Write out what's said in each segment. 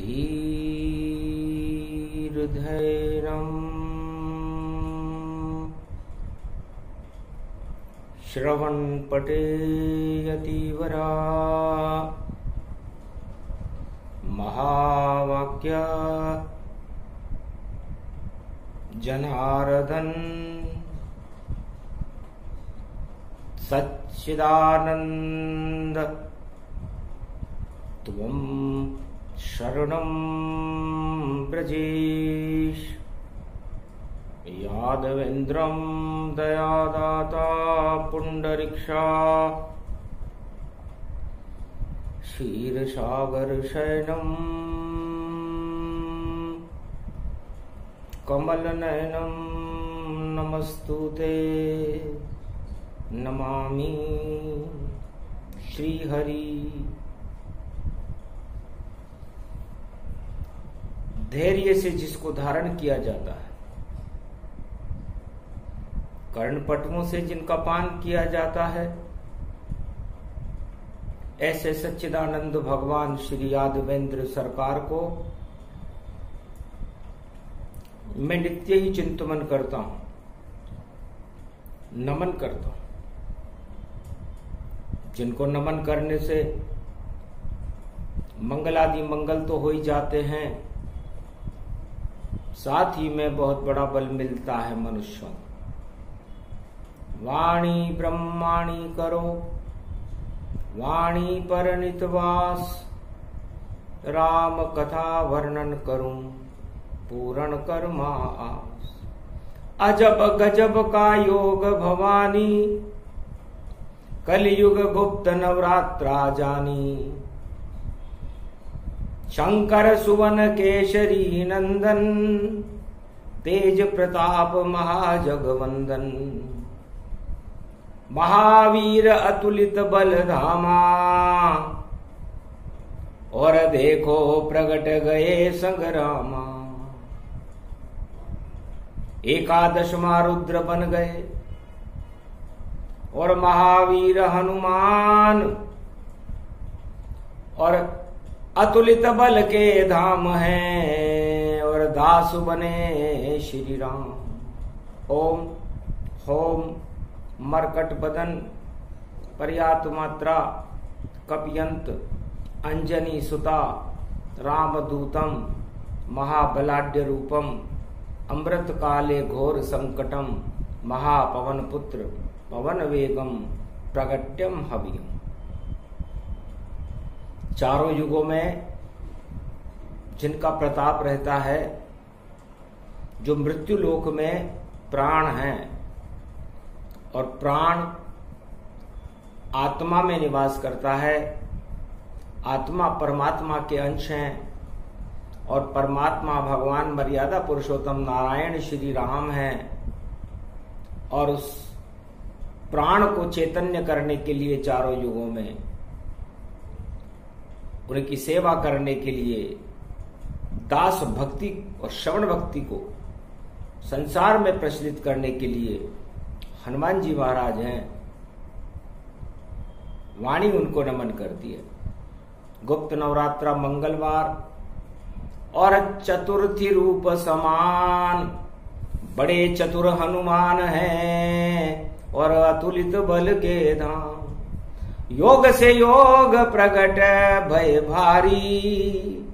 धीर्धैर्यम् श्रवणपठेयतिवरा महावाक्य जनार्दन सच्चिदानंद त्वं शरणं व्रजेश। यादवेन्द्रं दयादाता पुंडरीक्षा क्षीरसागर शयनं कमलनयनं नमस्तुते नमामि श्रीहरि। धैर्य से जिसको धारण किया जाता है, कर्णपटुओं से जिनका पान किया जाता है, ऐसे सच्चिदानंद भगवान श्री यादवेंद्र सरकार को मैं नित्य ही चिंतन करता हूं, नमन करता हूं। जिनको नमन करने से मंगलादि मंगल तो हो ही जाते हैं, साथ ही में बहुत बड़ा बल मिलता है मनुष्यों। वाणी ब्रह्माणी करो, वाणी पर नितवास, राम कथा वर्णन करूं पूर्ण कर्मा आस। अजब गजब का योग भवानी, कलयुग गुप्त नवरात्रा जानी। शंकर सुवन केशरी नंदन, तेज प्रताप महाजगवंदन। महावीर अतुलित बल धामा, और देखो प्रगट गए संग्रामा। एकादशमा रुद्र बन गए, और महावीर हनुमान, और अतुलित बल के धाम हैं, और दास बने श्री राम। ओम होम मरकट बदन, पर्यात मात्रा, कपियंत, अंजनी सुता, रामदूतम, महाबलाढ्य रूपम, अमृत काले घोर संकटम, महापवन पुत्र पवन वेगम, प्रगट्यम हवियम। चारों युगों में जिनका प्रताप रहता है, जो मृत्यु लोक में प्राण हैं, और प्राण आत्मा में निवास करता है। आत्मा परमात्मा के अंश हैं, और परमात्मा भगवान मर्यादा पुरुषोत्तम नारायण श्री राम हैं। और उस प्राण को चैतन्य करने के लिए चारों युगों में उनकी सेवा करने के लिए, दास भक्ति और श्रवण भक्ति को संसार में प्रचलित करने के लिए हनुमान जी महाराज हैं। वाणी उनको नमन करती है। गुप्त नवरात्रा मंगलवार और चतुर्थी रूप समान, बड़े चतुर हनुमान हैं, और अतुलित बल के धाम। योग से योग प्रगट भय भारी,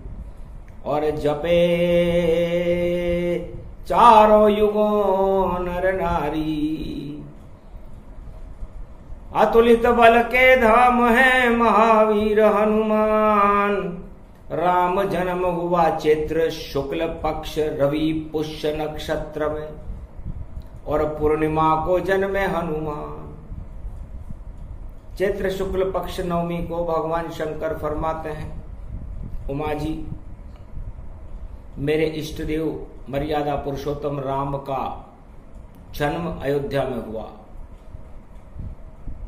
और जपे चारों युगों नर नारी। अतुलित बल के धाम है महावीर हनुमान। राम जन्म हुआ चैत्र शुक्ल पक्ष रवि पुष्य नक्षत्र में, और पूर्णिमा को जन्मे हनुमान। चैत्र शुक्ल पक्ष नवमी को भगवान शंकर फरमाते हैं, उमा जी, मेरे इष्ट देव मर्यादा पुरुषोत्तम राम का जन्म अयोध्या में हुआ।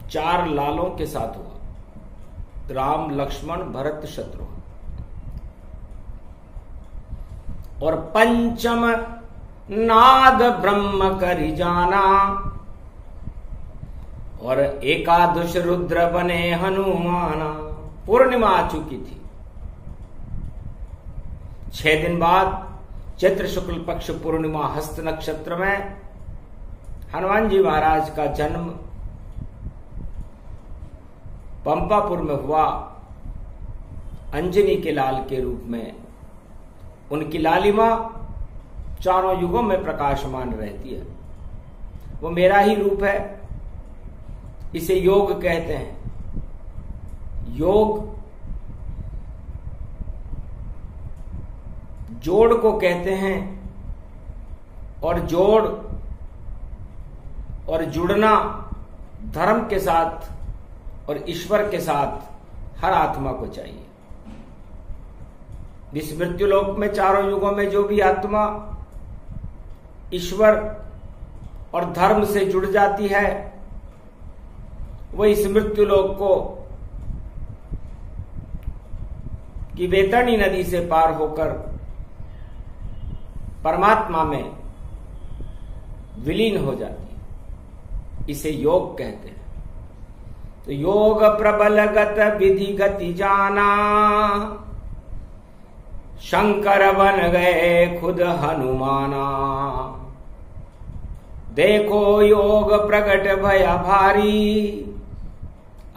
4 लालों के साथ हुआ, राम लक्ष्मण भरत शत्रुघ्न। और पंचम नाद ब्रह्म करि जाना, और एकादश रुद्र बने हनुमाना। पूर्णिमा आ चुकी थी, 6 दिन बाद चैत्र शुक्ल पक्ष पूर्णिमा हस्त नक्षत्र में हनुमान जी महाराज का जन्म पंपापुर में हुआ। अंजनी के लाल के रूप में उनकी लालिमा चारों युगों में प्रकाशमान रहती है। वो मेरा ही रूप है। इसे योग कहते हैं। योग जोड़ को कहते हैं, और जोड़ और जुड़ना धर्म के साथ और ईश्वर के साथ हर आत्मा को चाहिए। इस मृत्युलोक में चारों युगों में जो भी आत्मा ईश्वर और धर्म से जुड़ जाती है, वह इस मृत्युलोक को की वैतरणी नदी से पार होकर परमात्मा में विलीन हो जाती है। इसे योग कहते हैं। तो योग प्रबल गत विधि गति जाना, शंकर बन गए खुद हनुमाना। देखो योग प्रगट भया भारी,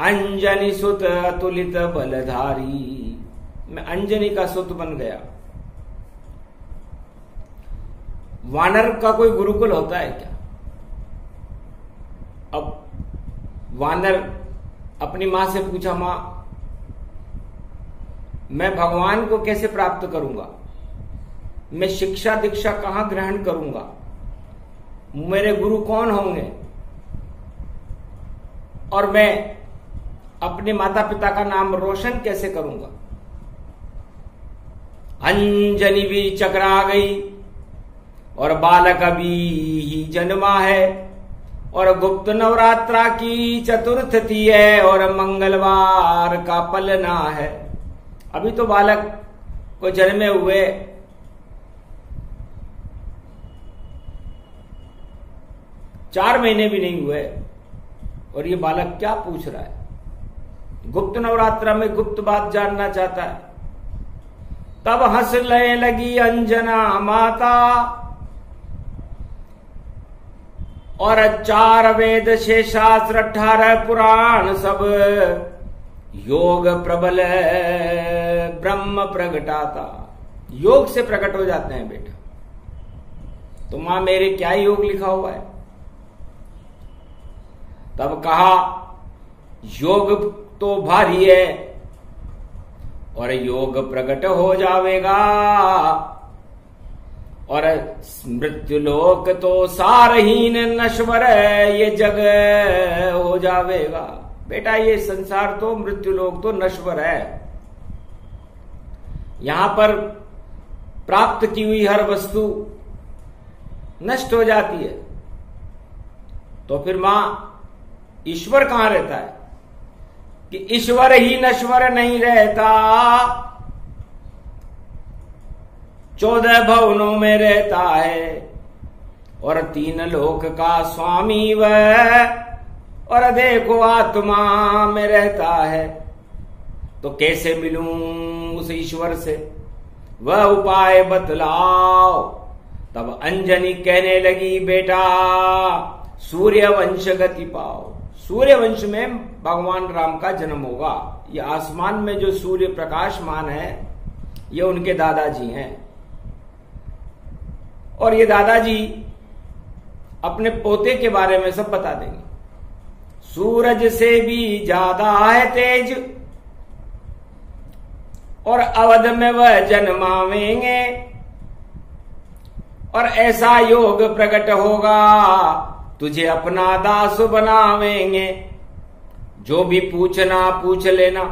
अंजनी सुत अतुलित बलधारी। मैं अंजनी का सुत बन गया। वानर का कोई गुरुकुल होता है क्या? अब वानर अपनी मां से पूछा, मां मैं भगवान को कैसे प्राप्त करूंगा? मैं शिक्षा दीक्षा कहां ग्रहण करूंगा? मेरे गुरु कौन होंगे? और मैं अपने माता पिता का नाम रोशन कैसे करूंगा? अंजनी भी चकरा गई और बालक अभी ही जन्मा है, और गुप्त नवरात्रा की चतुर्थ थी है, और मंगलवार का पलना है। अभी तो बालक को जन्मे हुए 4 महीने भी नहीं हुए, और ये बालक क्या पूछ रहा है? गुप्त नवरात्रा में गुप्त बात जानना चाहता है। तब हंसने लगी अंजना माता, और 4 वेद 6 शास्त्र 18 पुराण सब, योग प्रबल ब्रह्म प्रगटाता। योग से प्रकट हो जाते हैं बेटा। तो मां मेरे क्या योग लिखा हुआ है? तब कहा योग तो भारी है, और योग प्रकट हो जावेगा, और मृत्युलोक तो सारहीन नश्वर है, ये जग हो जावेगा। बेटा ये संसार तो मृत्युलोक तो नश्वर है। यहां पर प्राप्त की हुई हर वस्तु नष्ट हो जाती है। तो फिर मां ईश्वर कहां रहता है? कि ईश्वर ही नश्वर नहीं रहता, 14 भवनों में रहता है, और 3 लोक का स्वामी वह, और देखो आत्मा में रहता है। तो कैसे मिलूं उस ईश्वर से? वह उपाय बतलाओ। तब अंजनी कहने लगी, बेटा सूर्यवंश गति पाओ। सूर्यवंश में भगवान राम का जन्म होगा। ये आसमान में जो सूर्य प्रकाशमान है, ये उनके दादाजी हैं। और ये दादाजी अपने पोते के बारे में सब बता देंगे। सूरज से भी ज्यादा है तेज, और अवध में वह जन्मावेंगे, और ऐसा योग प्रकट होगा, तुझे अपना दास बनावेंगे। जो भी पूछना पूछ लेना,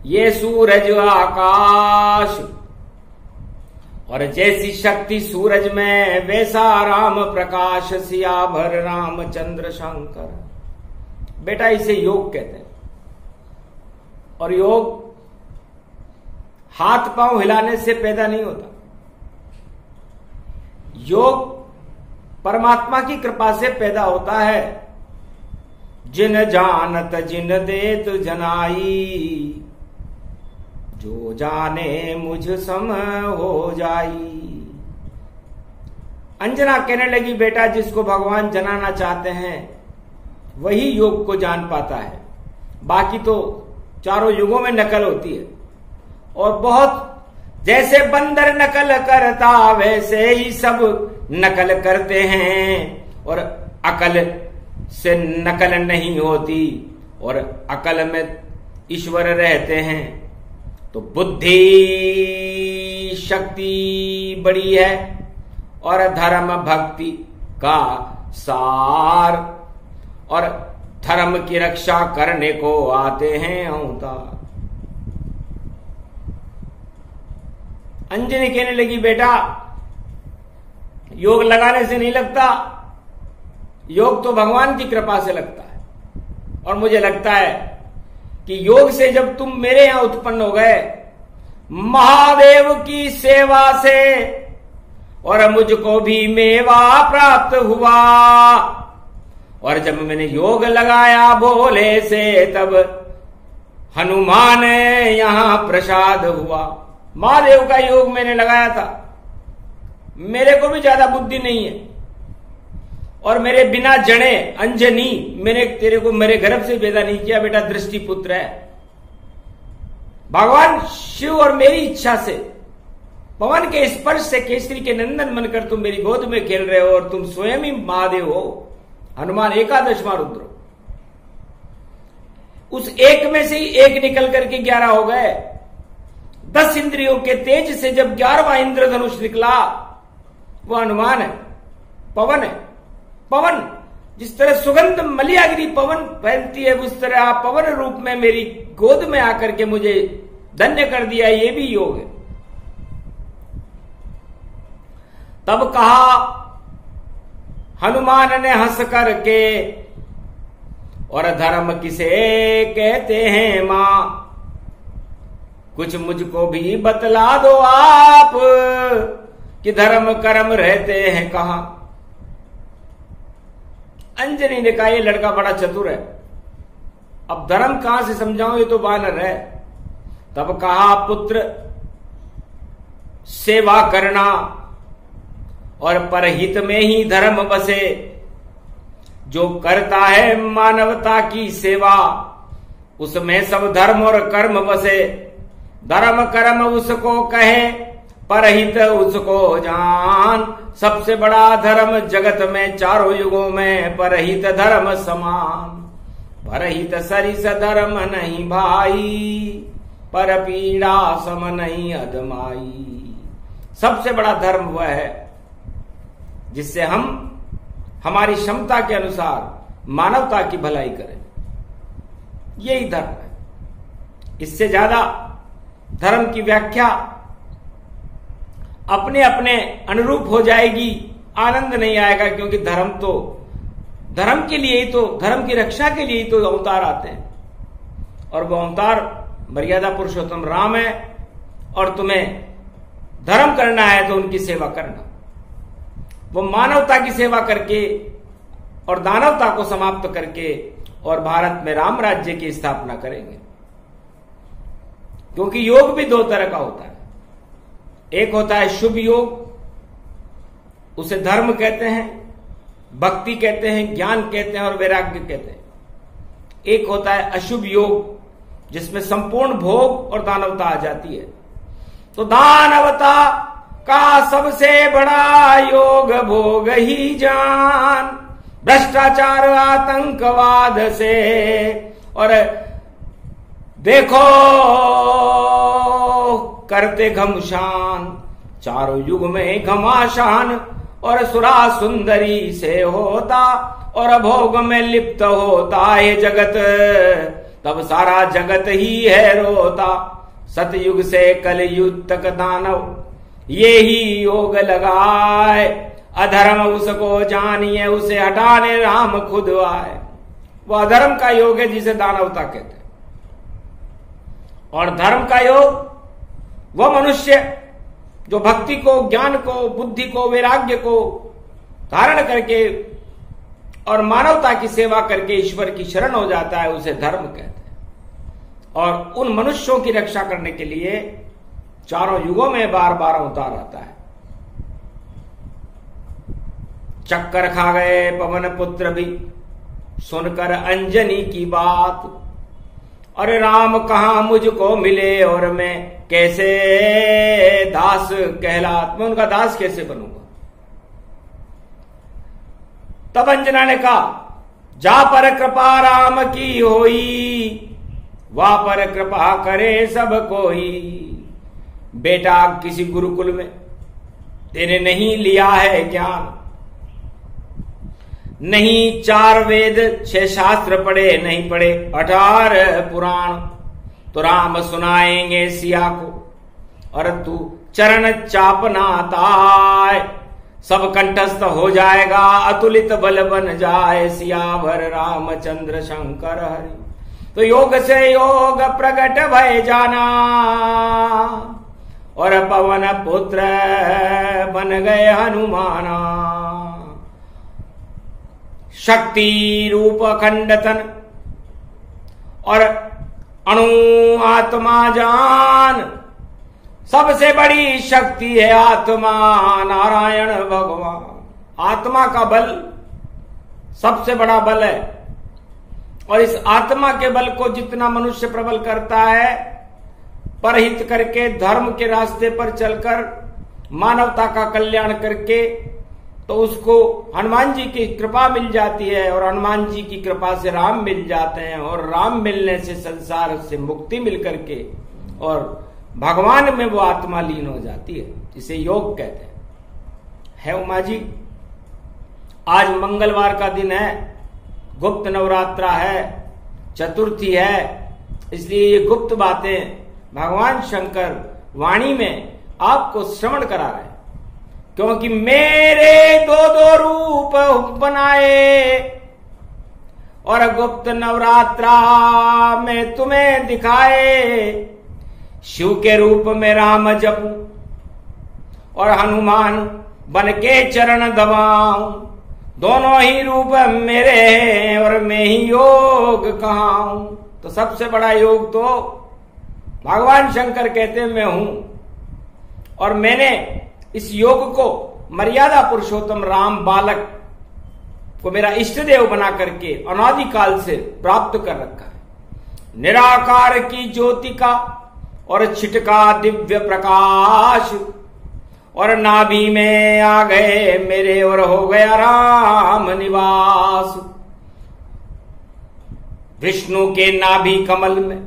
ये सूरज आकाश, और जैसी शक्ति सूरज में वैसा राम प्रकाश, सियाभर रामचंद्र शंकर। बेटा इसे योग कहते हैं। और योग हाथ पांव हिलाने से पैदा नहीं होता। योग परमात्मा की कृपा से पैदा होता है। जिन जानत जिन देत जनाई, जो जाने मुझ सम हो जाई। अंजना कहने लगी, बेटा जिसको भगवान जनाना चाहते हैं वही योग को जान पाता है, बाकी तो चारों युगों में नकल होती है। और बहुत जैसे बंदर नकल करता वैसे ही सब नकल करते हैं, और अकल से नकल नहीं होती, और अकल में ईश्वर रहते हैं। तो बुद्धि शक्ति बड़ी है और धर्म भक्ति का सार, और धर्म की रक्षा करने को आते हैं अवतार। अंजनी कहने लगी, बेटा योग लगाने से नहीं लगता, योग तो भगवान की कृपा से लगता है। और मुझे लगता है कि योग से जब तुम मेरे यहां उत्पन्न हो गए महादेव की सेवा से, और मुझको भी मेवा प्राप्त हुआ, और जब मैंने योग लगाया भोले से तब हनुमान यहां प्रसाद हुआ। महादेव का योग मैंने लगाया था, मेरे को भी ज्यादा बुद्धि नहीं है, और मेरे बिना जड़े अंजनी मैंने तेरे को मेरे गर्भ से पैदा नहीं किया, बेटा दृष्टि पुत्र है। भगवान शिव और मेरी इच्छा से पवन के स्पर्श से केसरी के नंदन बनकर तुम मेरी गोद में खेल रहे हो, और तुम स्वयं ही महादेव हो, हनुमान एकादशवां रुद्र। उस एक में से ही एक निकल करके 11 हो गए। 10 इंद्रियों के तेज से जब 11वां इंद्रधनुष निकला, वो हनुमान है, पवन है। पवन जिस तरह सुगंध मलियागिरी पवन फैलती है, उस तरह आप पवन रूप में मेरी गोद में आकर के मुझे धन्य कर दिया, ये भी योग है। तब कहा हनुमान ने हंस करके, और धर्म किसे कहते हैं मां, कुछ मुझको भी बतला दो आप, कि धर्म कर्म रहते हैं कहां। अंजनी ने कहा, ये लड़का बड़ा चतुर है, अब धर्म कहां से समझाऊं, ये तो बानर है। तब कहा, पुत्र सेवा करना, और परहित में ही धर्म बसे, जो करता है मानवता की सेवा, उसमें सब धर्म और कर्म बसे। धर्म कर्म उसको कहे, परहित उसको जान, सबसे बड़ा धर्म जगत में चारों युगों में परहित धर्म समान। परहित सरिस धर्म नहीं भाई, पर पीड़ा सम नहीं अदमाई। सबसे बड़ा धर्म वह है जिससे हम हमारी क्षमता के अनुसार मानवता की भलाई करें, यही धर्म है। इससे ज्यादा धर्म की व्याख्या अपने अपने अनुरूप हो जाएगी, आनंद नहीं आएगा, क्योंकि धर्म तो धर्म के लिए ही तो, धर्म की रक्षा के लिए ही तो अवतार आते हैं, और वो अवतार मर्यादा पुरुषोत्तम राम है। और तुम्हें धर्म करना है तो उनकी सेवा करना, वो मानवता की सेवा करके और दानवता को समाप्त करके और भारत में राम राज्य की स्थापना करेंगे। क्योंकि योग भी 2 तरह का होता है, एक होता है शुभ योग, उसे धर्म कहते हैं, भक्ति कहते हैं, ज्ञान कहते हैं और वैराग्य कहते हैं। एक होता है अशुभ योग, जिसमें संपूर्ण भोग और दानवता आ जाती है। तो दानवता का सबसे बड़ा योग भोग ही जान, भ्रष्टाचार आतंकवाद से, और देखो करते घमशान, चारों युग में घमाशान, और सुरा सुंदरी से होता और भोग में लिप्त होता है जगत, तब सारा जगत ही है रोता। सतयुग से कलयुग तक दानव ये ही योग लगाए, अधर्म उसको जानिए उसे हटाने राम खुद आए। वह अधर्म का योग है जिसे दानवता कहते हैं, और धर्म का योग वह मनुष्य जो भक्ति को, ज्ञान को, बुद्धि को, वैराग्य को धारण करके और मानवता की सेवा करके ईश्वर की शरण हो जाता है, उसे धर्म कहते हैं। और उन मनुष्यों की रक्षा करने के लिए चारों युगों में बार बार अवतार आता है। चक्कर खा गए पवन पुत्र भी सुनकर अंजनी की बात, अरे राम कहां मुझको मिले और मैं कैसे दास कहलात, मैं उनका दास कैसे बनूंगा। तब अंजना ने कहा, जा पर कृपा राम की होई, वह पर कृपा करे सब कोई। बेटा किसी गुरुकुल में तेने नहीं लिया है ज्ञान, नहीं 4 वेद 6 शास्त्र पढ़े, नहीं पढ़े 18 पुराण, तो राम सुनाएंगे सिया को, और तू चरण चापना ताय, सब कंठस्थ हो जाएगा, अतुलित बल बन जाए, सियावर रामचंद्र शंकर हरि। तो योग से योग प्रगट भय जाना, और पवन पुत्र बन गए हनुमाना। शक्ति रूप खंडतन और अणु आत्मा जान, सबसे बड़ी शक्ति है आत्मा नारायण भगवान। आत्मा का बल सबसे बड़ा बल है, और इस आत्मा के बल को जितना मनुष्य प्रबल करता है, परहित करके धर्म के रास्ते पर चलकर मानवता का कल्याण करके, तो उसको हनुमान जी की कृपा मिल जाती है, और हनुमान जी की कृपा से राम मिल जाते हैं, और राम मिलने से संसार से मुक्ति मिल करके और भगवान में वो आत्मा लीन हो जाती है। इसे योग कहते हैं। है उमा जी, आज मंगलवार का दिन है, गुप्त नवरात्रा है, चतुर्थी है, इसलिए ये गुप्त बातें भगवान शंकर वाणी में आपको श्रवण करा रहे हैं। क्योंकि मेरे 2 रूप बनाए, और गुप्त नवरात्रा में तुम्हें दिखाए। शिव के रूप में राम जपूं, और हनुमान बन के चरण दबाऊं, दोनों ही रूप मेरे हैं, और मैं ही योग कहाऊं। तो सबसे बड़ा योग तो भगवान शंकर कहते हैं मैं हूं, और मैंने इस योग को मर्यादा पुरुषोत्तम राम बालक को मेरा इष्ट देव बना करके अनादिकाल से प्राप्त कर रखा है। निराकार की ज्योति का और छिटका दिव्य प्रकाश, और नाभि में आ गए मेरे, और हो गया राम निवास। विष्णु के नाभि कमल में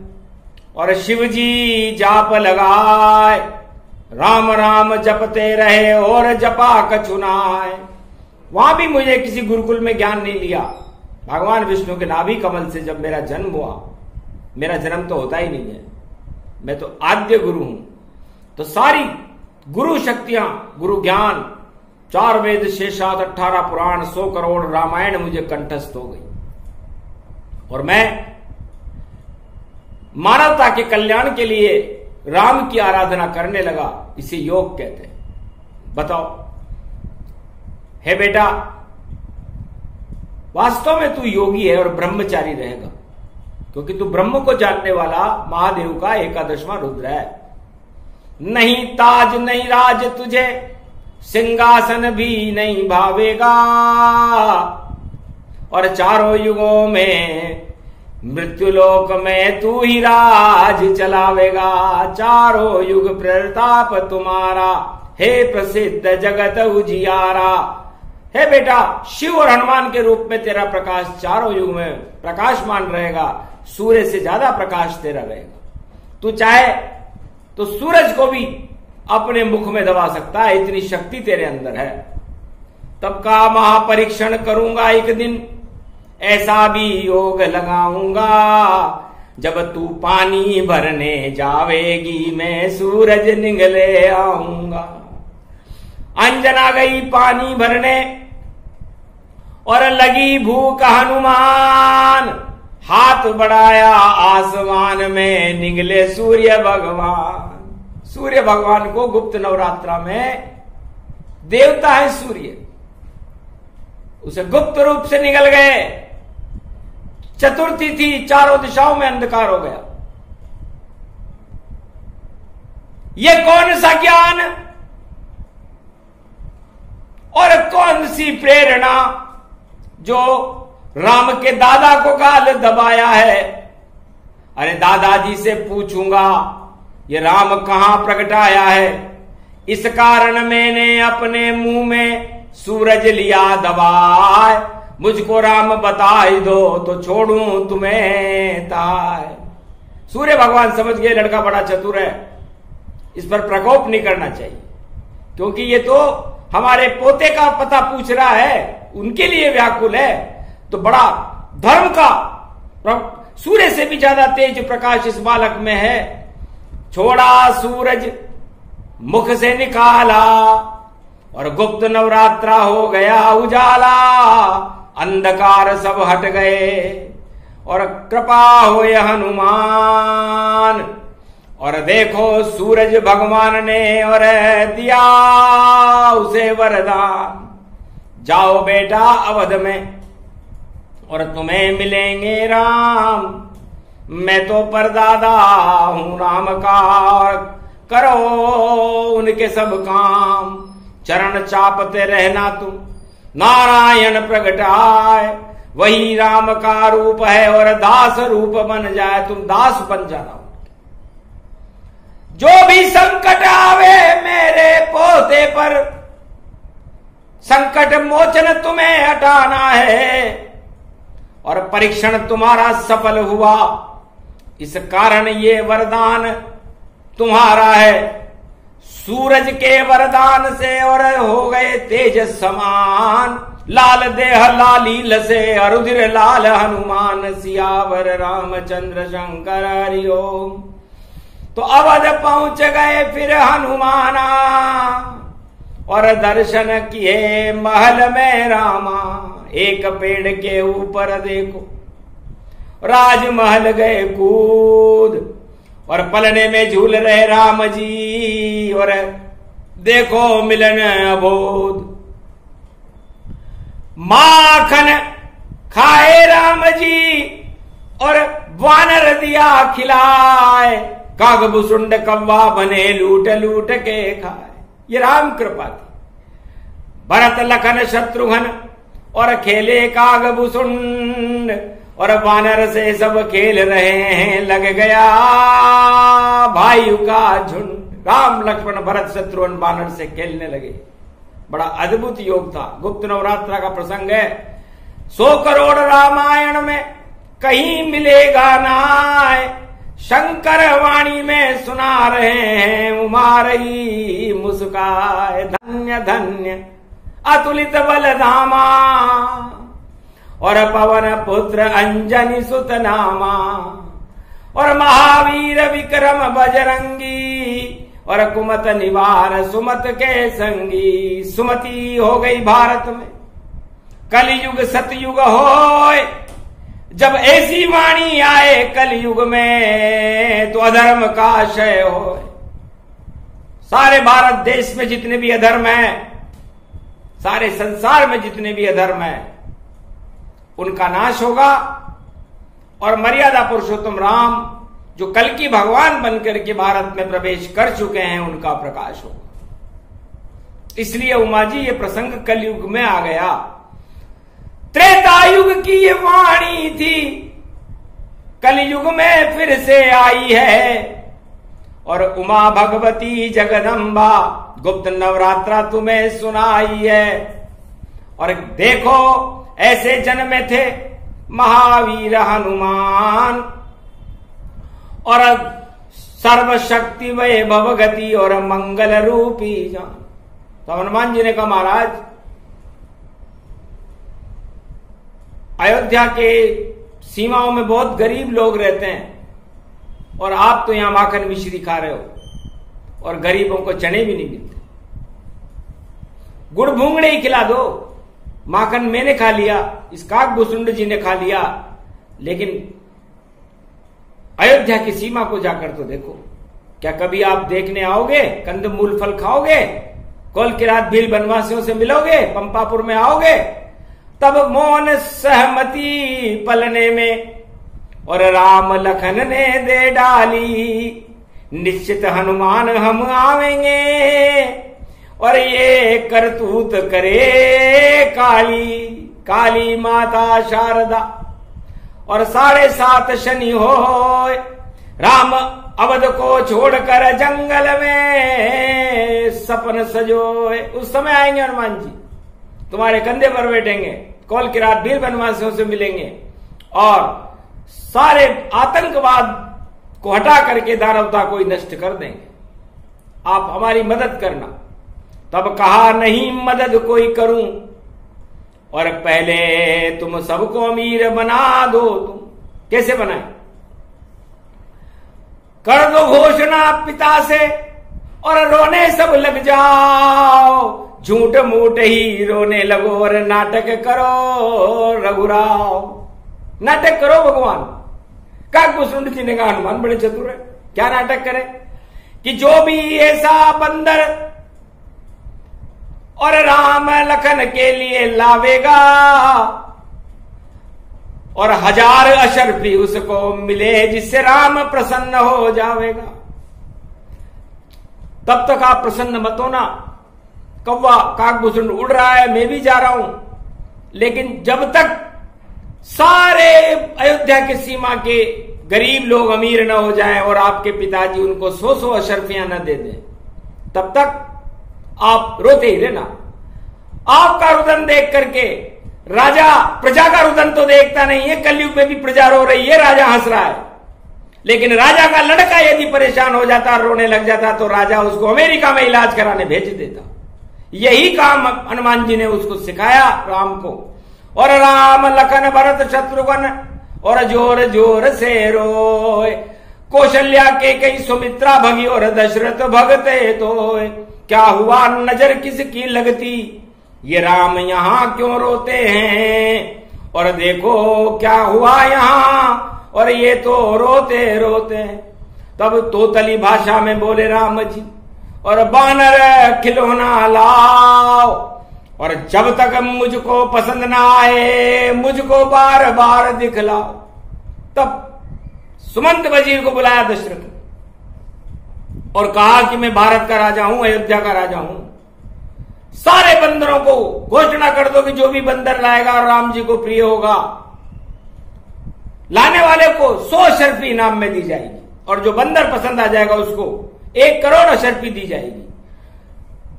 और शिव जी जाप लगाए, राम राम जपते रहे और जपा कछुनाए। वहां भी मुझे किसी गुरुकुल में ज्ञान नहीं लिया, भगवान विष्णु के नाभि कमल से जब मेरा जन्म हुआ। मेरा जन्म तो होता ही नहीं है, मैं तो आद्य गुरु हूं। तो सारी गुरु शक्तियां, गुरु ज्ञान, 4 वेद 6 शास्त्र 18 पुराण 100 करोड़ रामायण मुझे कंठस्थ हो गई, और मैं मानवता के कल्याण के लिए राम की आराधना करने लगा। इसे योग कहते हैं। बताओ, हे बेटा, वास्तव में तू योगी है और ब्रह्मचारी रहेगा, क्योंकि तू ब्रह्म को जानने वाला महादेव का 11वां रुद्र है। नहीं ताज नहीं राज तुझे, सिंहासन भी नहीं भावेगा, और चारों युगों में मृत्युलोक में तू ही राज चलावेगा। चारों युग प्रताप तुम्हारा, हे प्रसिद्ध जगत उजियारा। हे बेटा, शिव और हनुमान के रूप में तेरा प्रकाश चारों युग में प्रकाशमान रहेगा, सूर्य से ज्यादा प्रकाश तेरा रहेगा। तू चाहे तो सूरज को भी अपने मुख में दबा सकता है, इतनी शक्ति तेरे अंदर है। तब का महापरीक्षण करूंगा एक दिन, ऐसा भी योग लगाऊंगा, जब तू पानी भरने जावेगी मैं सूरज निगले आऊंगा। अंजना गई पानी भरने और लगी भूख हनुमान, हाथ बढ़ाया आसमान में निगले सूर्य भगवान। सूर्य भगवान को गुप्त नवरात्रा में देवता है सूर्य, उसे गुप्त रूप से निकल गए। चतुर्थी थी, चारों दिशाओं में अंधकार हो गया, ये कौन सा ज्ञान और कौन सी प्रेरणा जो राम के दादा को गाल दबाया है। अरे दादाजी से पूछूंगा ये राम कहां प्रगटाया है। इस कारण मैंने अपने मुंह में सूरज लिया दबाए, मुझको राम बता ही दो तो छोड़ूं तुम्हें ताय। सूर्य भगवान समझ गए लड़का बड़ा चतुर है, इस पर प्रकोप नहीं करना चाहिए, क्योंकि ये तो हमारे पोते का पता पूछ रहा है, उनके लिए व्याकुल है। तो बड़ा धर्म का सूर्य से भी ज्यादा तेज प्रकाश इस बालक में है। छोड़ा सूरज मुख से निकाला और गुप्त नवरात्रा हो गया उजाला। अंधकार सब हट गए और कृपा होए हनुमान। और देखो सूरज भगवान ने और दिया उसे वरदान, जाओ बेटा अवध में और तुम्हें मिलेंगे राम। मैं तो परदादा हूं राम का, करो उनके सब काम। चरण चापते रहना तुम, नारायण प्रगटाए। वही राम का रूप है और दास रूप बन जाए, तुम दास बन जाना। जो भी संकट आवे मेरे पोते पर, संकट मोचन तुम्हें हटाना है। और परीक्षण तुम्हारा सफल हुआ, इस कारण ये वरदान तुम्हारा है। सूरज के वरदान से और हो गए तेज समान। लाल देह लालील से अरुधिर लाल हनुमान। सियावर रामचंद्र शंकर हरि ओम। तो अवध पहुंच गए फिर हनुमाना और दर्शन किए महल में रामा। एक पेड़ के ऊपर देखो राजमहल गए कूद और पलने में झूल रहे राम जी। और देखो मिलन अबोध, माखन खाए राम जी और वानर दिया खिलाए। कागभुसुंड कौवा बने लूट लूट के खाए। ये राम कृपा थी। भरत लखन शत्रुघ्न और खेले कागभुसुंड और वानर से सब खेल रहे हैं। लग गया भाइयों का झुंड। राम लक्ष्मण भरत शत्रुघ्न वानर से खेलने लगे। बड़ा अद्भुत योग था। गुप्त नवरात्रा का प्रसंग है। 100 करोड़ रामायण में कहीं मिलेगा नाय। शंकर वाणी में सुना रहे हैं उमा रही मुस्काए। धन्य धन्य अतुलित बलधामा और पवन पुत्र अंजनी सुत नामा। और महावीर विक्रम बजरंगी और कुमत निवार सुमत के संगी। सुमति हो गई भारत में कलयुग सतयुग होए। जब ऐसी वाणी आए कलयुग में तो अधर्म का क्षय हो। सारे भारत देश में जितने भी अधर्म हैं, सारे संसार में जितने भी अधर्म हैं, उनका नाश होगा। और मर्यादा पुरुषोत्तम राम जो कल की भगवान बनकर के भारत में प्रवेश कर चुके हैं, उनका प्रकाश होगा। इसलिए उमा जी ये प्रसंग कलयुग में आ गया। त्रेता युग की ये वाणी थी, कलयुग में फिर से आई है। और उमा भगवती जगदम्बा गुप्त नवरात्रा तुम्हें सुनाई है। और देखो ऐसे जन्मे थे महावीर हनुमान और सर्वशक्ति वैभव गति और मंगल रूपी जान। तो हनुमान जी ने कहा महाराज अयोध्या के सीमाओं में बहुत गरीब लोग रहते हैं और आप तो यहां माखन मिश्री खा रहे हो और गरीबों को चने भी नहीं मिलते। गुड़ भूंगड़े ही खिला दो। माखन मैंने खा लिया, इस काकभूषुंड जी ने खा लिया, लेकिन अयोध्या की सीमा को जाकर तो देखो। क्या कभी आप देखने आओगे? कंदमूल फल खाओगे? कल की रात भील बनवासियों से मिलोगे? पंपापुर में आओगे? तब मौन सहमति पलने में और राम लखन ने दे डाली। निश्चित हनुमान हम आवेंगे और ये करतूत करे काली काली माता शारदा। और 7.5 शनि हो राम अवध को छोड़कर जंगल में सपन सजोए। उस समय आएंगे हनुमान जी, तुम्हारे कंधे पर बैठेंगे, कौल की रात वीर वनवासियों से मिलेंगे और सारे आतंकवाद को हटा करके दानवता को ही नष्ट कर देंगे। आप हमारी मदद करना। तब कहा नहीं मदद कोई करूं और पहले तुम सबको अमीर बना दो। तुम कैसे बनाए? कर दो घोषणा पिता से और रोने सब लग जाओ। झूठ मूठ ही रोने लगो और नाटक करो रघुराव। नाटक करो भगवान। काकभूषण जी ने कहा हनुमान बड़े चतुर है, क्या नाटक करे कि जो भी ऐसा बंदर और राम लखन के लिए लावेगा और 1000 अशर्फी उसको मिले जिससे राम प्रसन्न हो जाएगा। तब तक आप प्रसन्न मत होना। कौवा काकभूषण उड़ रहा है, मैं भी जा रहा हूं, लेकिन जब तक सारे अयोध्या की सीमा के गरीब लोग अमीर न हो जाएं और आपके पिताजी उनको 100 अशर्फियां न दे दें, तब तक आप रोते ही रहना। आपका रुदन देख करके राजा प्रजा का रुदन तो देखता नहीं है। कलयुग में भी प्रजा रो रही है, राजा हंस रहा है, लेकिन राजा का लड़का यदि परेशान हो जाता, रोने लग जाता, तो राजा उसको अमेरिका में इलाज कराने भेज देता। यही काम हनुमान जी ने उसको सिखाया राम को। और राम लखन भरत शत्रुघ्न और जोर जोर से रोए। कौशल्या के कई सुमित्रा भगी और दशरथ भगते तो। क्या हुआ नजर किसकी लगती, ये राम यहां क्यों रोते हैं। और देखो क्या हुआ यहां, और ये तो रोते रोते। तब तोतली भाषा में बोले राम जी, और बानर खिलौना लाओ, और जब तक मुझको पसंद ना आए मुझको बार बार दिखलाओ। तब सुमंत वजीर को बुलाया दशरथ और कहा कि मैं भारत का राजा हूं, अयोध्या का राजा हूं। सारे बंदरों को घोषणा कर दो कि जो भी बंदर लाएगा और राम जी को प्रिय होगा, लाने वाले को 100 अशर्फी इनाम में दी जाएगी, और जो बंदर पसंद आ जाएगा उसको 1 करोड़ अशर्फी दी जाएगी।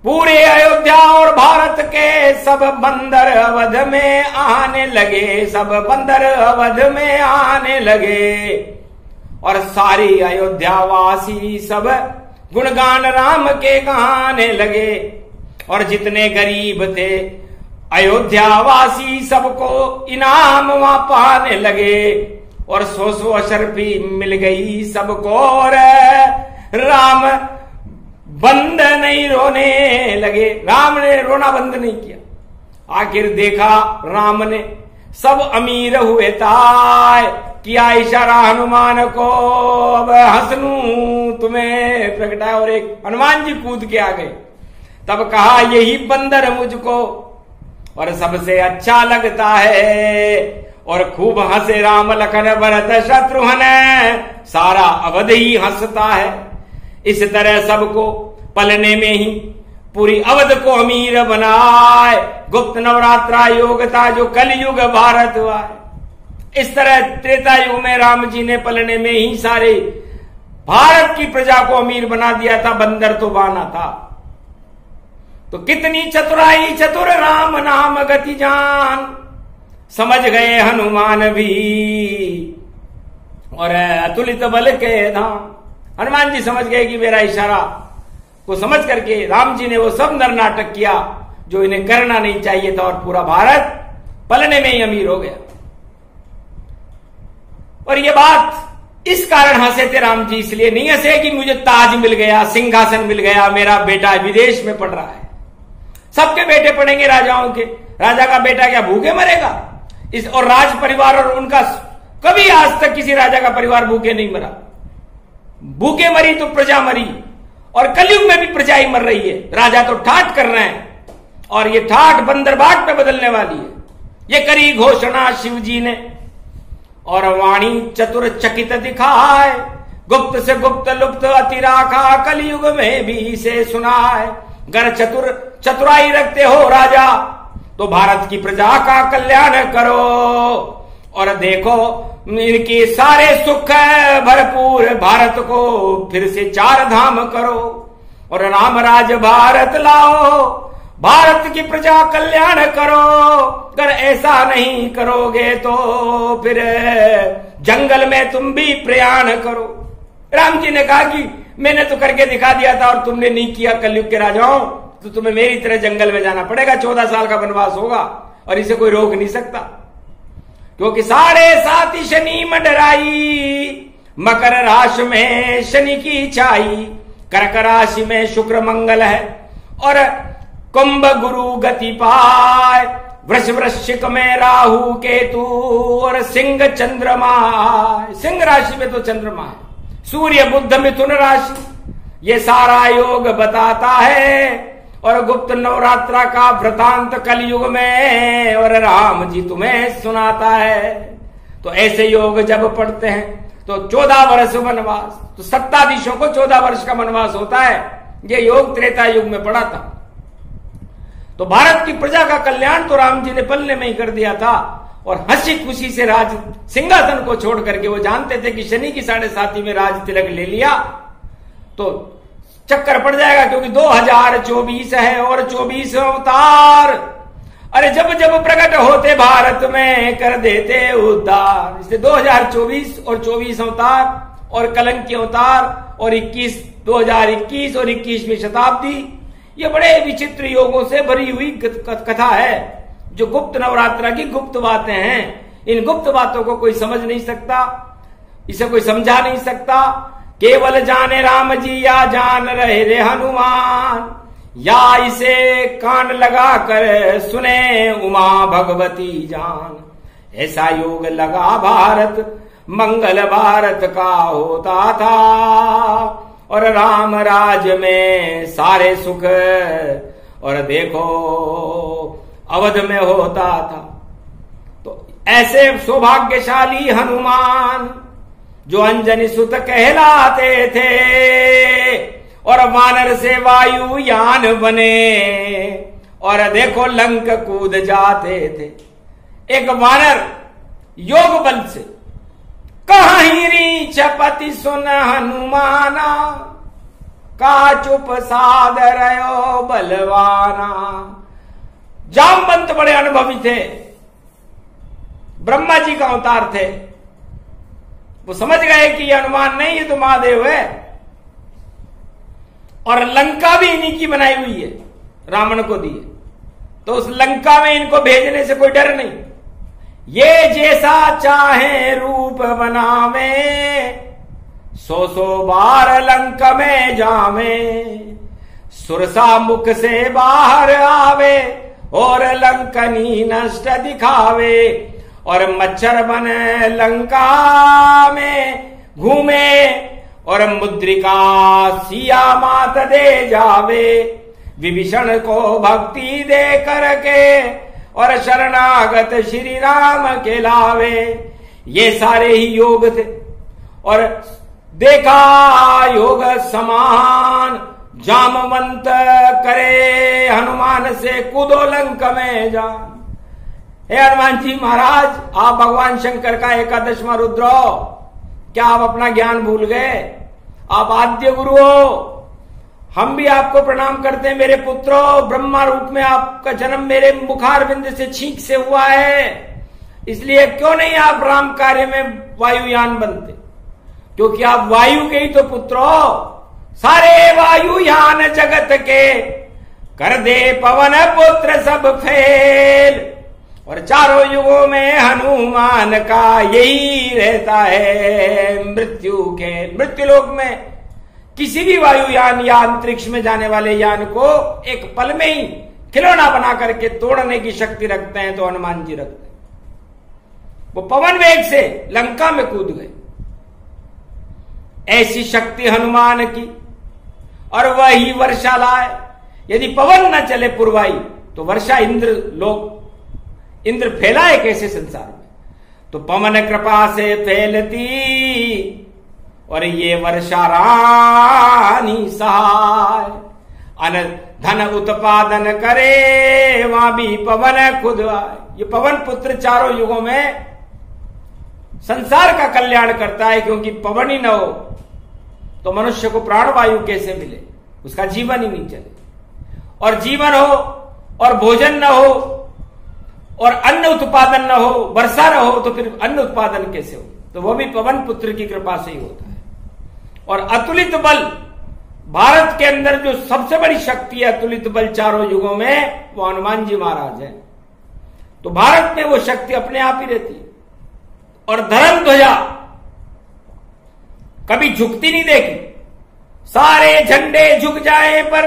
पूरे अयोध्या और भारत के सब बंदर अवध में आने लगे, सब बंदर अवध में आने लगे। और सारी अयोध्या वासी सब गुणगान राम के गाने लगे। और जितने गरीब थे अयोध्या वासी सबको इनाम वहां पाने लगे। और 100 अशर्फी मिल गई सबको, और राम बंद नहीं रोने लगे। राम ने रोना बंद नहीं किया। आखिर देखा राम ने सब अमीर हुए ताय, किया इशारा हनुमान को, अब हंसनू तुम्हें प्रगटाया। और एक हनुमान जी कूद के आ गए। तब कहा यही बंदर मुझको और सबसे अच्छा लगता है। और खूब हंसे राम लखन भरत शत्रुघ्न, सारा अवध ही हंसता है। इस तरह सबको पलने में ही पूरी अवध को अमीर बनाए। गुप्त नवरात्रा योग था जो कलयुग भारत हुआ है। इस तरह त्रेता युग में राम जी ने पलने में ही सारे भारत की प्रजा को अमीर बना दिया था। बंदर तो बाना था। तो कितनी चतुराई चतुर राम नाम गति जान, समझ गए हनुमान भी और अतुलित बल के धाम। हनुमान जी समझ गए कि मेरा इशारा को समझ करके राम जी ने वो सब नर नाटक किया जो इन्हें करना नहीं चाहिए था, और पूरा भारत पलने में ही अमीर हो गया। और ये बात इस कारण हंसे थे राम जी, इसलिए नहीं हंसे कि मुझे ताज मिल गया, सिंहासन मिल गया, मेरा बेटा विदेश में पढ़ रहा है। सबके बेटे पढ़ेंगे राजाओं के। राजा का बेटा क्या भूखे मरेगा? इस और राज परिवार और उनका कभी आज तक किसी राजा का परिवार भूखे नहीं मरा। भूखे मरी तो प्रजा मरी, और कलयुग में भी प्रजा ही मर रही है। राजा तो ठाठ कर रहे हैं, और ये ठाठ बंदरबाट में बदलने वाली है। ये करी घोषणा शिव जी ने, और वाणी चतुर चकित दिखाए। गुप्त से गुप्त लुप्त अतिराखा कलयुग में भी से सुना है। गर चतुराई रखते हो राजा तो भारत की प्रजा का कल्याण करो, और देखो इनके सारे सुख भरपूर भारत को फिर से 4 धाम करो, और राम राज भारत लाओ, भारत की प्रजा कल्याण करो। अगर ऐसा नहीं करोगे तो फिर जंगल में तुम भी प्रयाण करो। राम जी ने कहा कि मैंने तो करके दिखा दिया था और तुमने नहीं किया कलयुग के राजाओं, तो तुम्हें मेरी तरह जंगल में जाना पड़ेगा। 14 साल का वनवास होगा और इसे कोई रोक नहीं सकता, क्योंकि 7.5 शनि मंडराई, मकर राशि में शनि की छाई, कर्क राशि में शुक्र मंगल है, और कुंभ गुरु गति पाए, वृश्चिक में राहु केतु, और सिंह चंद्रमा। सिंह राशि में तो चंद्रमा है, सूर्य बुध मिथुन राशि, ये सारा योग बताता है। और गुप्त नवरात्रा का वृतांत कलयुग में और राम जी तुम्हें सुनाता है। तो ऐसे योग जब पढ़ते हैं तो 14 वर्ष वनवास, तो सत्ताधीशों को 14 वर्ष का वनवास होता है। ये योग त्रेता युग में पड़ा था। तो भारत की प्रजा का कल्याण तो राम जी ने पलने में ही कर दिया था, और हंसी खुशी से राज सिंहासन को छोड़ करके, वो जानते थे कि शनि की 7.5 में राज तिलक ले लिया तो चक्कर पड़ जाएगा, क्योंकि 2024 है और 24 अवतार। अरे जब जब प्रकट होते भारत में कर देते उद्धार। इसलिए 2024 और 24 अवतार और कलंकी अवतार और 2021 और 21वीं शताब्दी, ये बड़े विचित्र योगों से भरी हुई कथा है, जो गुप्त नवरात्रा की गुप्त बातें हैं। इन गुप्त बातों को कोई समझ नहीं सकता, इसे कोई समझा नहीं सकता। केवल जाने राम जी या जान रहे रे हनुमान, या इसे कान लगा कर सुने उमा भगवती जान। ऐसा योग लगा भारत मंगल भारत का होता था, और राम राज में सारे सुख, और देखो अवध में होता था। तो ऐसे सौभाग्यशाली हनुमान जो अंजनी सुत कहलाते थे, और वानर से वायुयान बने, और देखो लंक कूद जाते थे। एक वानर योग बल से कहीं रीछ पति सुन हनुमाना, का चुप साध रहो बलवाना। जामवंत बड़े अनुभवी थे, ब्रह्मा जी का अवतार थे। वो समझ गए कि ये हनुमान नहीं, ये तो महादेव है, और लंका भी इन्हीं की बनाई हुई है, रावण को दी है। तो उस लंका में इनको भेजने से कोई डर नहीं। ये जैसा चाहे रूप बनावे, 100 बार लंक में जावे, सुरसा मुख से बाहर आवे, और लंकनी नष्ट दिखावे, और मच्छर बने लंका में घूमे, और मुद्रिका सिया मात दे जावे, विभीषण को भक्ति दे करके, और शरणागत श्री राम के लावे। ये सारे ही योग थे, और देखा योग समान, जामवंत करे हनुमान से कूदो लंक में जान। हे हनुमान जी महाराज, आप भगवान शंकर का 11वां रुद्र हो, क्या आप अपना ज्ञान भूल गए? आप आद्य गुरु हो, हम भी आपको प्रणाम करते हैं। मेरे पुत्रो, ब्रह्मा रूप में आपका जन्म मेरे मुखार बिंद से छींक से हुआ है, इसलिए क्यों नहीं आप राम कार्य में वायुयान बनते, क्योंकि आप वायु के ही तो पुत्र हो। सारे वायुयान जगत के कर दे पवन पुत्र सब फेल, और चारों युगों में हनुमान का यही रहता है मृत्यु लोक में किसी भी वायुयान या अंतरिक्ष में जाने वाले यान को एक पल में ही खिलौना बना करके तोड़ने की शक्ति रखते हैं, तो हनुमान जी रखते हैं। वो पवन वेग से लंका में कूद गए, ऐसी शक्ति हनुमान की, और वही वर्षा लाए। यदि पवन न चले पुरवाई तो वर्षा इंद्र फैलाए कैसे संसार में? तो पवन कृपा से फैलती, और ये वर्षा रानी सहाय, अन धन उत्पादन करे वहां भी पवन खुद आए। ये पवन पुत्र चारों युगों में संसार का कल्याण करता है, क्योंकि पवन ही न हो तो मनुष्य को प्राणवायु कैसे मिले, उसका जीवन ही नहीं चले। और जीवन हो और भोजन न हो और अन्न उत्पादन न हो, वर्षा न हो, तो फिर अन्न उत्पादन कैसे हो? तो वो भी पवन पुत्र की कृपा से ही होता है। और अतुलित बल, भारत के अंदर जो सबसे बड़ी शक्ति है अतुलित बल चारों युगों में, वो हनुमान जी महाराज है। तो भारत में वो शक्ति अपने आप ही रहती है। और धर्म ध्वजा कभी झुकती नहीं देखी, सारे झंडे झुक जाए पर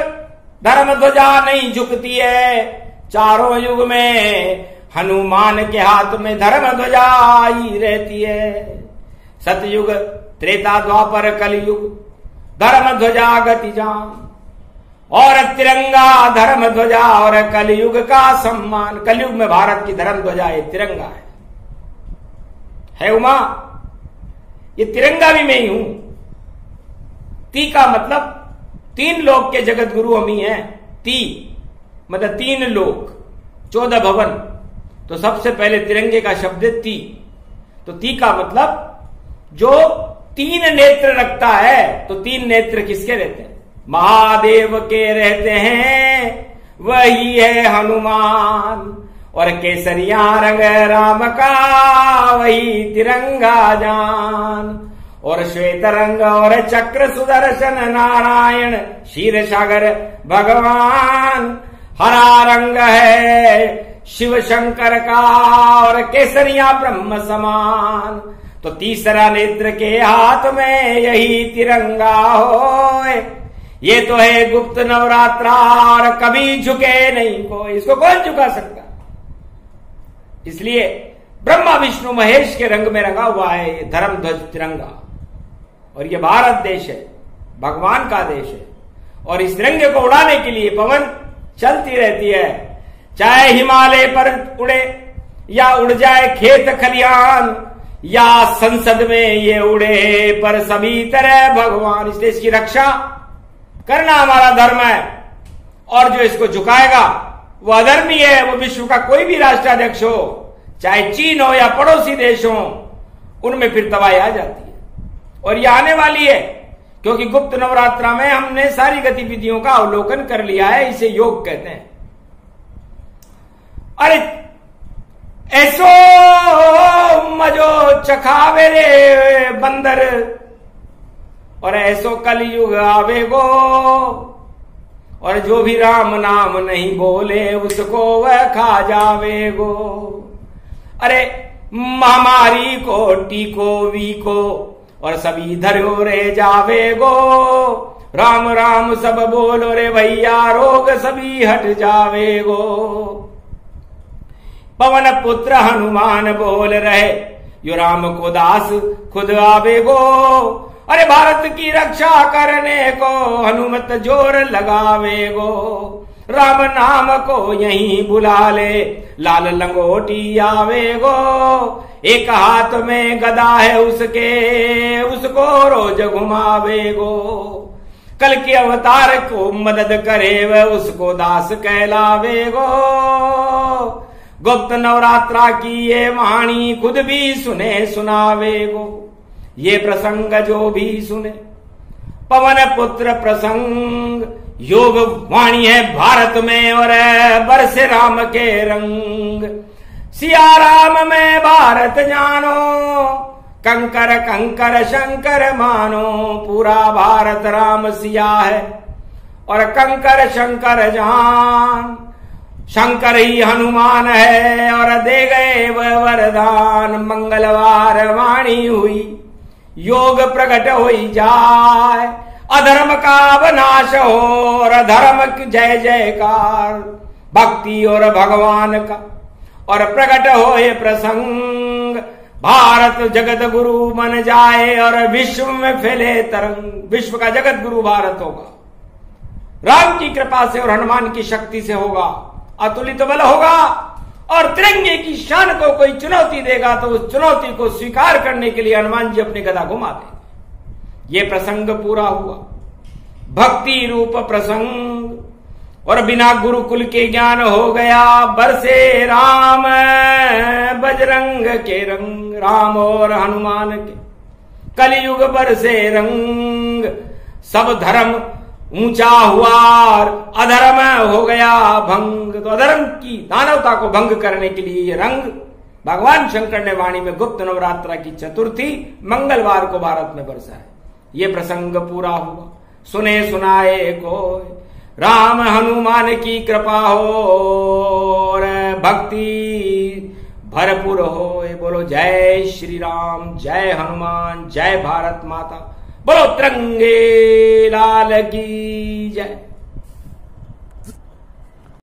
धर्म ध्वजा नहीं झुकती है। चारों युग में हनुमान के हाथ में धर्म ध्वजा ही रहती है। सतयुग, त्रेता, द्वापर, कलयुग धर्म ध्वजा गति जान, और तिरंगा धर्म ध्वजा और कलयुग का सम्मान। कलयुग में भारत की धर्म ध्वजा ये तिरंगा है उमा, ये तिरंगा भी मैं ही हूं। ती का मतलब तीन लोक के जगत गुरु हम ही हैं। ती मतलब तीन लोक, 14 भवन, तो सबसे पहले तिरंगे का शब्द है ती। तो ती का मतलब जो तीन नेत्र रखता है। तो तीन नेत्र किसके रहते हैं? महादेव के रहते हैं, वही है हनुमान। और केसरिया रंग राम का, वही तिरंगा जान। और श्वेत रंग और चक्र सुदर्शन नारायण, क्षीर सागर भगवान। हरा रंग है शिव शंकर का, और केसरिया ब्रह्म समान। तो तीसरा नेत्र के हाथ में यही तिरंगा होए। ये तो है गुप्त नवरात्रा, और कभी झुके नहीं कोई, इसको कौन झुका सकता? इसलिए ब्रह्मा विष्णु महेश के रंग में रंगा हुआ है ये धर्म ध्वज तिरंगा। और ये भारत देश है, भगवान का देश है। और इस तिरंगे को उड़ाने के लिए पवन चलती रहती है, चाहे हिमालय पर उड़े या उड़ जाए खेत खलिहान, या संसद में ये उड़े, पर सभी तरह भगवान। इसलिए इसकी रक्षा करना हमारा धर्म है। और जो इसको झुकाएगा वो अधर्मी है। वो विश्व का कोई भी राष्ट्राध्यक्ष हो, चाहे चीन हो या पड़ोसी देश हो, उनमें फिर तबाही आ जाती है। और ये आने वाली है, क्योंकि गुप्त नवरात्रा में हमने सारी गतिविधियों का अवलोकन कर लिया है। इसे योग कहते हैं। अरे ऐसो मजो चखावे रे बंदर, और ऐसो कलयुग आवेगो, और जो भी राम नाम नहीं बोले उसको वह खा जावेगो। अरे महामारी को, टीको, वीको, और सभी धरो रे जावेगो। राम राम सब बोलो रे भैया, रोग सभी हट जावेगो। पवन पुत्र हनुमान बोल रहे, यो राम को दास खुद आवेगो। अरे भारत की रक्षा करने को हनुमत जोर लगावेगो। राम नाम को यहीं बुला ले, लाल लंगोटी आवेगो। एक हाथ में गदा है उसके, उसको रोज घुमावेगो। कल के अवतार को मदद करे वह, उसको दास कहलावेगो। गुप्त नवरात्रा की ये वाणी खुद भी सुने सुनावेगो। ये प्रसंग जो भी सुने पवन पुत्र प्रसंग, योग वाणी है भारत में, और बरसे राम के रंग। सिया राम में भारत जानो, कंकर कंकर शंकर मानो। पूरा भारत राम सिया है, और कंकर शंकर जान। शंकर ही हनुमान है, और दे गए वह वरदान। मंगलवार वाणी हुई, योग प्रकट होई जाए। अधर्म का विनाश हो, और धर्म की जय जयकार। भक्ति और भगवान का और प्रकट होए प्रसंग। भारत जगत गुरु बन जाए, और विश्व में फैले तरंग। विश्व का जगत गुरु भारत होगा, राम की कृपा से और हनुमान की शक्ति से होगा। अतुलित बल होगा, और तिरंगे की शान को कोई चुनौती देगा तो उस चुनौती को स्वीकार करने के लिए हनुमान जी अपनी गदा घुमा देंगे। ये प्रसंग पूरा हुआ, भक्ति रूप प्रसंग। और बिना गुरुकुल के ज्ञान हो गया बरसे राम बजरंग के रंग, राम और हनुमान के कलयुग बरसे रंग। सब धर्म ऊंचा हुआ और अधर्म हो गया भंग। तो अधर्म की दानवता को भंग करने के लिए ये रंग भगवान शंकर ने वाणी में गुप्त नवरात्रा की चतुर्थी मंगलवार को भारत में बरसा है। ये प्रसंग पूरा हुआ, सुने सुनाए को राम हनुमान की कृपा हो और भक्ति भरपूर हो। बोलो जय श्री राम, जय हनुमान, जय भारत माता, बोलो तिरंगे लाल की जय।